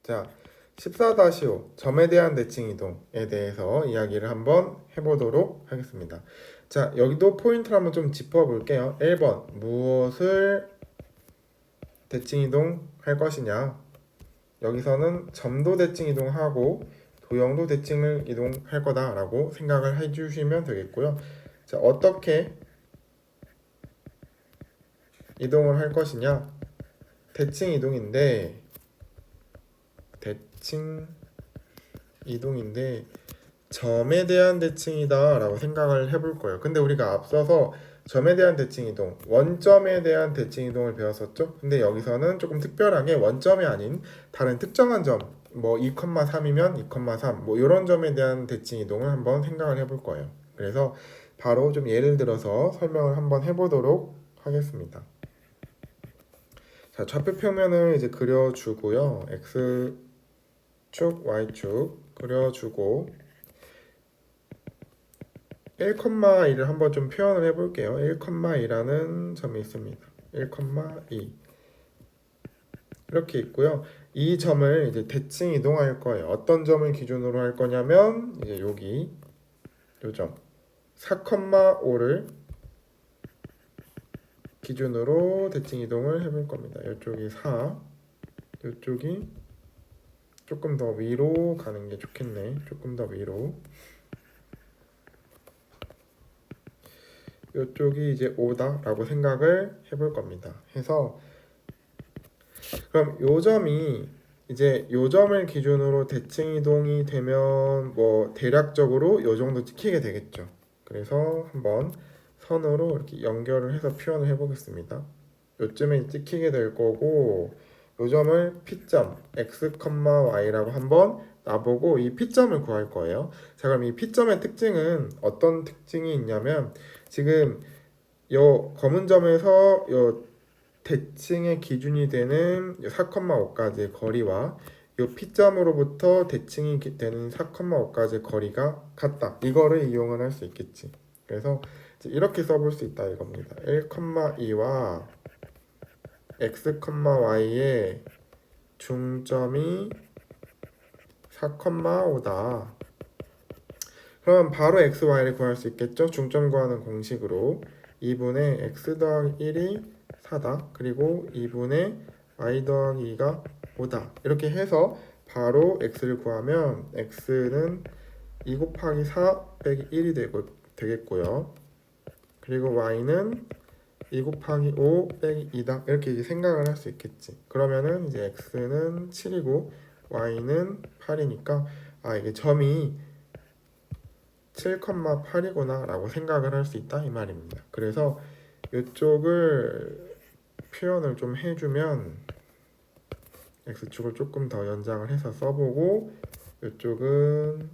자, 14-5 점에 대한 대칭 이동에 대해서 이야기를 한번 해보도록 하겠습니다. 자, 여기도 포인트를 한번 좀 짚어볼게요. 1번, 무엇을 대칭 이동할 것이냐? 여기서는 점도 대칭 이동하고 도형도 대칭을 이동할 거다라고 생각을 해주시면 되겠고요. 자, 어떻게 이동을 할 것이냐? 대칭 이동인데 점에 대한 대칭이다 라고 생각을 해볼 거예요. 근데 우리가 앞서서 점에 대한 대칭 이동, 원점에 대한 대칭 이동을 배웠었죠. 근데 여기서는 조금 특별하게 원점이 아닌 다른 특정한 점, 뭐 2,3이면 2,3, 뭐 이런 점에 대한 대칭 이동을 한번 생각을 해볼 거예요. 그래서 바로 좀 예를 들어서 설명을 한번 해보도록 하겠습니다. 자, 좌표 평면을 이제 그려주고요. X축, Y축 그려주고 1,2를 한번 좀 표현을 해볼게요. 1,2라는 점이 있습니다. 1,2 이렇게 있고요. 이 점을 이제 대칭 이동할 거예요. 어떤 점을 기준으로 할 거냐면 이제 여기 요 점 4,5를 기준으로 대칭 이동을 해볼 겁니다. 이쪽이 4, 이쪽이 조금 더 위로 가는 게 좋겠네. 조금 더 위로. 이쪽이 이제 5다라고 생각을 해볼 겁니다. 해서 그럼 요 점이 이제 요 점을 기준으로 대칭 이동이 되면 뭐 대략적으로 요 정도 찍히게 되겠죠. 그래서 한번 선으로 이렇게 연결을 해서 표현을 해보겠습니다. 요쯤에 찍히게 될 거고 요 점을 P점 X, Y라고 한번 놔보고 이 P점을 구할 거예요. 자, 그럼 이 P점의 특징은 어떤 특징이 있냐면 지금 요 검은 점에서 요 대칭의 기준이 되는 4,5까지의 거리와 요 P점으로부터 대칭이 되는 4,5까지의 거리가 같다. 이거를 이용을 할 수 있겠지. 그래서 이렇게 써볼 수 있다 이겁니다. 1,2와 X, Y의 중점이 4,5다. 그럼 바로 x, y를 구할 수 있겠죠? 중점 구하는 공식으로 2분의 x 더하기 1이 4다. 그리고 2분의 y 더하기 2가 5다. 이렇게 해서 바로 x를 구하면 x는 2 곱하기 4 빼기 1이 되겠고요. 그리고 y는 2 곱하기 5 빼기 2다. 이렇게 이제 생각을 할 수 있겠지. 그러면은 이제 x는 7이고 y는 8이니까 이게 점이 7,8이구나 라고 생각을 할 수 있다 이 말입니다. 그래서 이쪽을 표현을 좀 해주면 x축을 조금 더 연장을 해서 써보고 이쪽은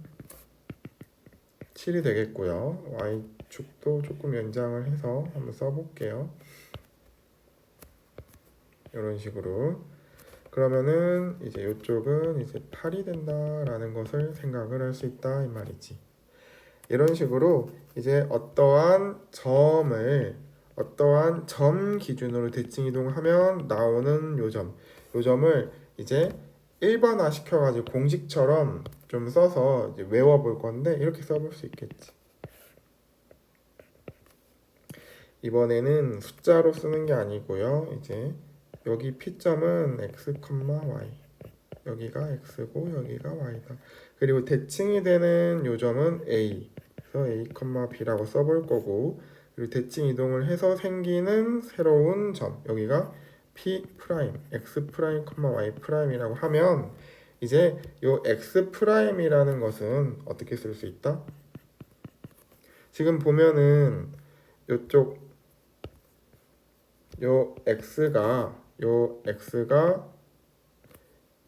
7이 되겠고요. y축도 조금 연장을 해서 한번 써볼게요. 이런 식으로 그러면은 이제 이쪽은 이제 8이 된다라는 것을 생각을 할 수 있다 이 말이지. 이런 식으로 이제 어떠한 점 기준으로 대칭 이동하면 나오는 요 점을 이제 일반화 시켜가지고 공식처럼 좀 써서 이제 외워볼 건데 이렇게 써볼 수 있겠지. 이번에는 숫자로 쓰는 게 아니고요. 이제 여기 P점은 x, y 여기가 x고 여기가 y다. 그리고 대칭이 되는 요 점은 a. 그래서 a, b라고 써볼 거고 그리고 대칭 이동을 해서 생기는 새로운 점 여기가 p 프라임, x 프라임, y 프라임이라고 하면 이제 요 x 프라임이라는 것은 어떻게 쓸 수 있다? 지금 보면은 요쪽 요 x가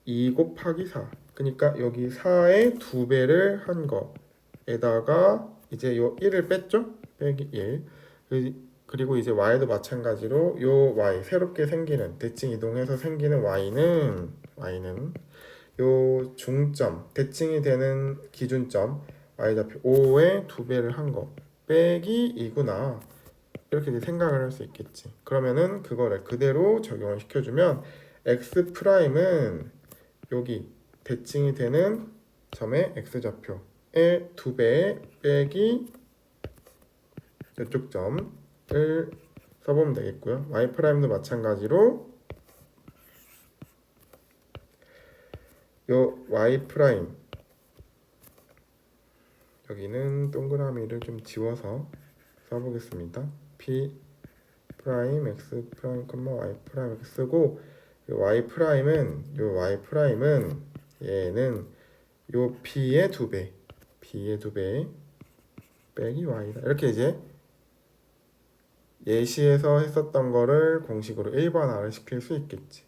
2 곱하기 4 그러니까 여기 4의 2배를 한 거에다가 이제 요 1을 뺐죠? 빼기 1 그리고 이제 y도 마찬가지로 요 y 새롭게 생기는 대칭 이동해서 생기는 y는 요 중점 대칭이 되는 기준점 y좌표 5의 2배를 한 거 빼기 2구나 이렇게 생각을 할 수 있겠지. 그러면은 그거를 그대로 적용을 시켜주면 x 프라임은 여기 대칭이 되는 점의 x좌표의 2배 빼기 이쪽 점을 써보면 되겠고요. y'도 마찬가지로 요 y' 여기는 동그라미를 좀 지워서 써보겠습니다. p 프라임 x 프라임 y 프라임 이렇게 쓰고 요 y'은 얘는 요 b의 2배 빼기 y다. 이렇게 이제 예시에서 했었던 거를 공식으로 일반화를 시킬 수 있겠지.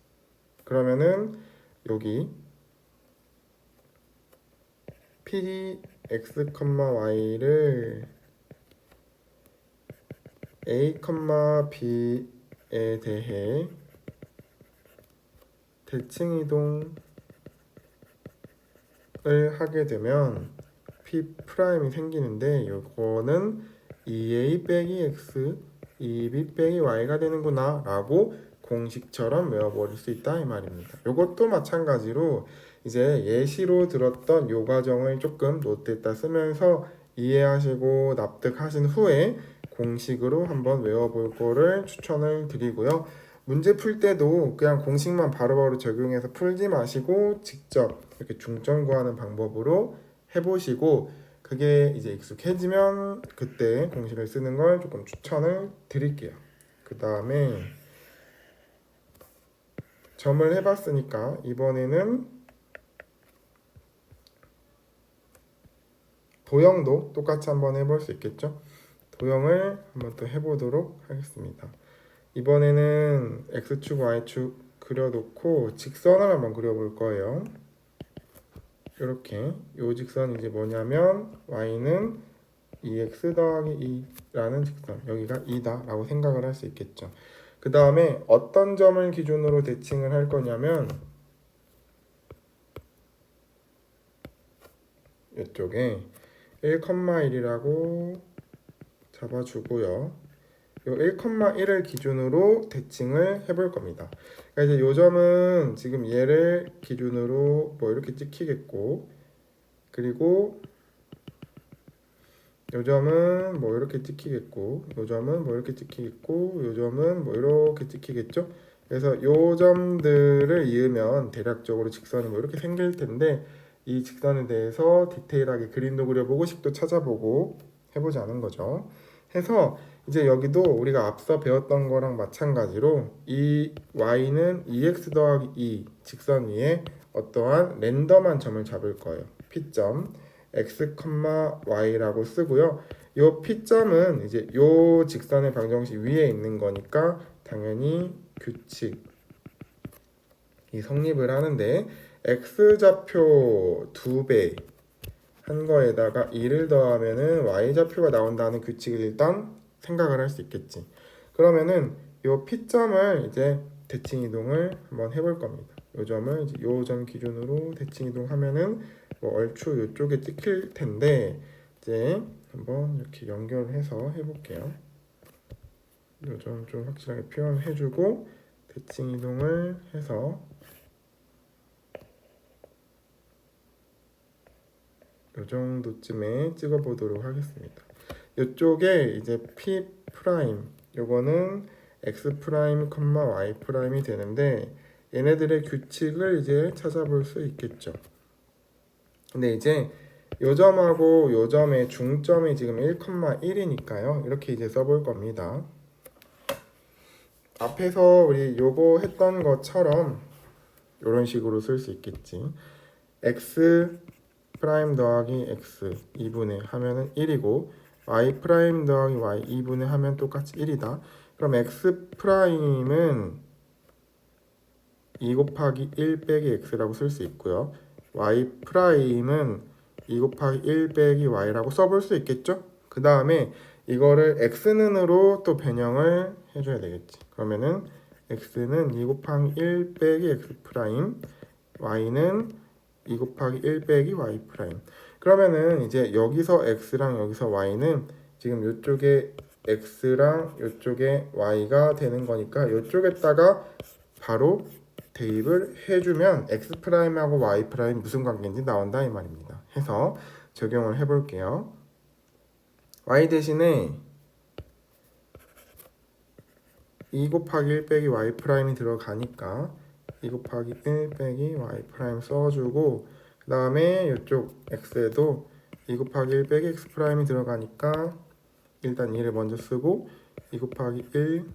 그러면은 여기 p x, y를 a, b에 대해 대칭 이동을 하게 되면 P'이 생기는데 요거는 2a 빼기 x, 2b 빼기 y가 되는구나 라고 공식처럼 외워버릴 수 있다 이 말입니다. 요것도 마찬가지로 이제 예시로 들었던 요 과정을 조금 노트에다 쓰면서 이해하시고 납득하신 후에 공식으로 한번 외워볼 거를 추천을 드리고요. 문제 풀 때도 그냥 공식만 바로바로 적용해서 풀지 마시고 직접 이렇게 중점 구하는 방법으로 해보시고 그게 이제 익숙해지면 그때 공식을 쓰는 걸 조금 추천을 드릴게요. 그 다음에 점을 해봤으니까 이번에는 도형도 똑같이 한번 해볼 수 있겠죠? 도형을 한번 또 해보도록 하겠습니다. 이번에는 x축, y축 그려놓고 직선을 한번 그려볼 거예요. 이렇게 이 직선이 이제 뭐냐면 y는 2x 더하기 2라는 직선, 여기가 2다 라고 생각을 할 수 있겠죠. 그 다음에 어떤 점을 기준으로 대칭을 할 거냐면 이쪽에 1,1이라고 잡아주고요. 요 1,1을 기준으로 대칭을 해볼 겁니다. 그러니까 이제 요 점은 지금 얘를 기준으로 뭐 이렇게 찍히겠고, 그리고 요 점은 뭐 이렇게 찍히겠고, 요 점은 뭐 이렇게 찍히겠고, 요 점은 뭐 이렇게 찍히겠죠. 그래서 요 점들을 이으면 대략적으로 직선이 뭐 이렇게 생길 텐데 이 직선에 대해서 디테일하게 그림도 그려보고 식도 찾아보고 해보자는 거죠. 해서 이제 여기도 우리가 앞서 배웠던 거랑 마찬가지로 이 y는 2x 더하기 2 직선 위에 어떠한 랜덤한 점을 잡을 거예요. P점 x, y라고 쓰고요. 이 P점은 이제 요 직선의 방정식 위에 있는 거니까 당연히 규칙이 성립을 하는데 x좌표 2배 한 거에다가 2를 더하면은 y좌표가 나온다는 규칙을 일단 생각을 할 수 있겠지. 그러면은 요 P점을 이제 대칭 이동을 한번 해볼 겁니다. 요 점을 이제 요 점 기준으로 대칭 이동하면은 뭐 얼추 요쪽에 찍힐 텐데 이제 한번 이렇게 연결해서 해볼게요. 요 점 좀 확실하게 표현해주고 대칭 이동을 해서 요 정도쯤에 찍어보도록 하겠습니다. 이쪽에 이제 P 프라임 요거는 x 프라임, y 프라임이 되는데 얘네들의 규칙을 이제 찾아볼 수 있겠죠. 근데 이제 요 점하고 요 점의 중점이 지금 1,1이니까요. 이렇게 이제 써볼 겁니다. 앞에서 우리 요거 했던 것처럼 이런 식으로 쓸 수 있겠지. x 프라임 더하기 x 2분의 하면은 1이고 y 프라임 더하기 y 2분의 하면 똑같이 1이다. 그럼 x 프라임은 2 곱하기 1 빼기 x라고 쓸 수 있고요. y 프라임은 2 곱하기 1 빼기 y라고 써볼 수 있겠죠? 그 다음에 이거를 x는으로 또 변형을 해줘야 되겠지. 그러면은 x는 2 곱하기 1 빼기 x 프라임, y는 2 곱하기 1 빼기 y 프라임. 그러면은 이제 여기서 x랑 여기서 y는 지금 이쪽에 x랑 이쪽에 y가 되는 거니까 이쪽에다가 바로 대입을 해주면 x 프라임하고 y 프라임 무슨 관계인지 나온다 이 말입니다. 해서 적용을 해볼게요. y 대신에 2 곱하기 1 빼기 y 프라임이 들어가니까 2 곱하기 1 빼기 y 프라임 써주고, 그 다음에 이쪽 x에도 2 곱하기 1 빼기 x 프라임이 들어가니까 일단 2를 먼저 쓰고 2 곱하기 1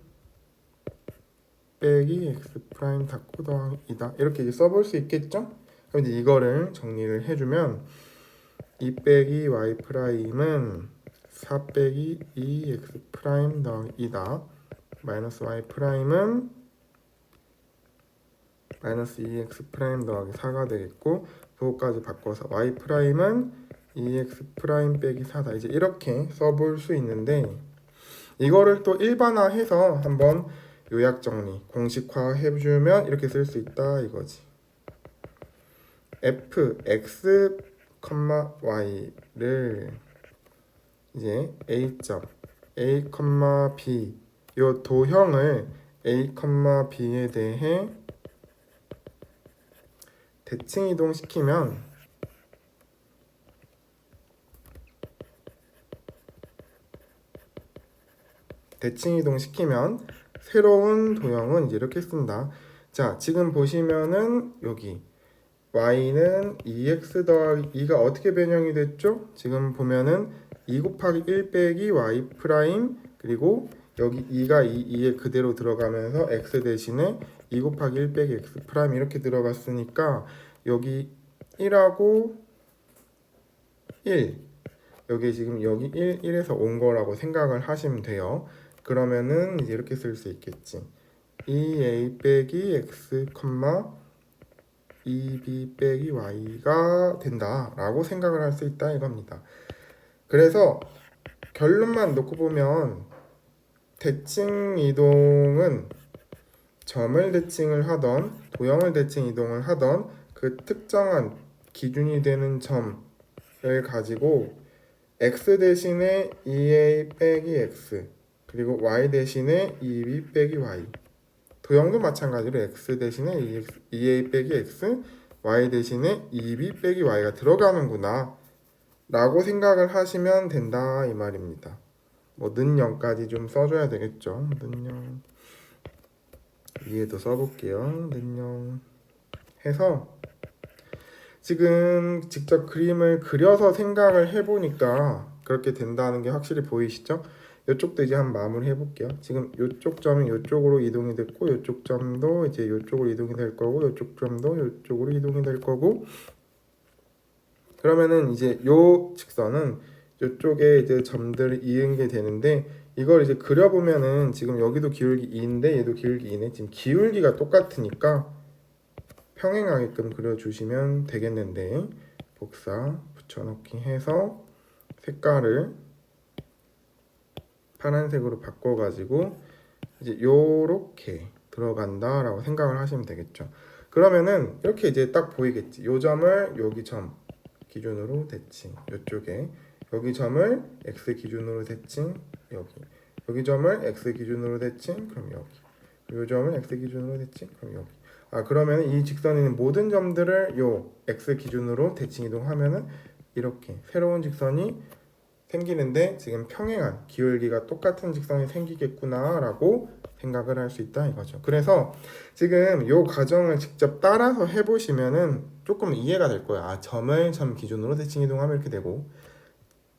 빼기 x 프라임 닫고 더하기다 이렇게 이제 써볼 수 있겠죠? 그럼 이제 이거를 정리를 해주면 2 빼기 y 프라임은 4 빼기 2x 프라임 더하기다. 마이너스 y 프라임은 마이너스 2x 프라임 더하기 4가 되겠고, 그거까지 바꿔서 y 프라임은 2x 프라임 빼기 4다. 이제 이렇게 써볼 수 있는데, 이거를 또 일반화해서 한번 요약 정리, 공식화 해주면 이렇게 쓸 수 있다 이거지. fx, y를 이제 a.a, b 요 도형을 a, b에 대해 대칭 이동시키면 새로운 도형은 이제 이렇게 쓴다. 자, 지금 보시면은 여기 y는 2x 더하기 2가 어떻게 변형이 됐죠? 지금 보면은 2 곱하기 1 빼기 y 프라임, 그리고 여기 2가 2에 그대로 들어가면서 x 대신에 2 곱하기 1 빼기 x 프라임 이렇게 들어갔으니까 여기 1하고 1, 여기 지금 여기 1에서 온 거라고 생각을 하시면 돼요. 그러면은 이제 이렇게 쓸 수 있겠지. 2a 빼기 x, 2b 빼기 y가 된다라고 생각을 할 수 있다 이겁니다. 그래서 결론만 놓고 보면 대칭 이동은 점을 대칭을 하던 도형을 대칭 이동을 하던 그 특정한 기준이 되는 점을 가지고 x 대신에 2a 빼기 x, 그리고 y 대신에 2b 빼기 y, 도형도 마찬가지로 x 대신에 2a 빼기 x, y 대신에 2b 빼기 y가 들어가는구나 라고 생각을 하시면 된다 이 말입니다. 뭐 는영까지 좀 써줘야 되겠죠. 는영 위에도 써볼게요. 는영 해서 지금 직접 그림을 그려서 생각을 해보니까 그렇게 된다는 게 확실히 보이시죠? 이쪽도 이제 한번 마무리 해볼게요. 지금 이쪽 점이 이쪽으로 이동이 됐고, 이쪽 점도 이제 이쪽으로 이동이 될 거고, 이쪽 점도 이쪽으로 이동이 될 거고, 그러면은 이제 요 직선은 이쪽에 이제 점들이 이은 게 되는데, 이걸 이제 그려보면은 지금 여기도 기울기 2인데 얘도 기울기 2네. 지금 기울기가 똑같으니까 평행하게끔 그려주시면 되겠는데, 복사 붙여넣기 해서 색깔을 파란색으로 바꿔가지고 이제 요렇게 들어간다라고 생각을 하시면 되겠죠. 그러면은 이렇게 이제 딱 보이겠지. 요 점을 여기 점 기준으로 대칭, 요쪽에 여기 점을 x 기준으로 대칭, 여기 점을 x 기준으로 대칭, 그럼 여기 요 점을 x 기준으로 대칭, 그럼 여기. 그러면 이 직선에 있는 모든 점들을 요 x 기준으로 대칭 이동하면은 이렇게 새로운 직선이 생기는데, 지금 평행한 기울기가 똑같은 직선이 생기겠구나 라고 생각을 할 수 있다 이거죠. 그래서 지금 요 과정을 직접 따라서 해보시면은 조금 이해가 될 거예요. 점을 점 기준으로 대칭 이동하면 이렇게 되고,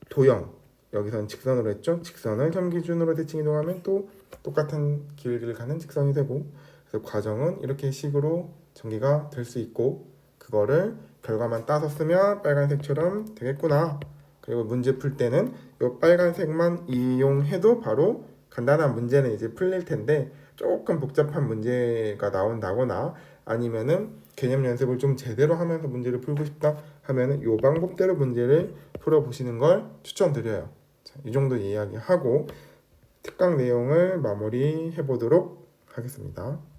도형 여기서는 직선으로 했죠. 직선을 점 기준으로 대칭 이동하면 또 똑같은 기울기를 가는 직선이 되고, 그래서 과정은 이렇게 식으로 전개가 될 수 있고, 그거를 결과만 따서 쓰면 빨간색처럼 되겠구나. 그리고 문제 풀 때는 이 빨간색만 이용해도 바로 간단한 문제는 이제 풀릴 텐데, 조금 복잡한 문제가 나온다거나 아니면은 개념 연습을 좀 제대로 하면서 문제를 풀고 싶다 하면은 이 방법대로 문제를 풀어보시는 걸 추천드려요. 자, 이 정도 이야기하고 특강 내용을 마무리해 보도록 하겠습니다.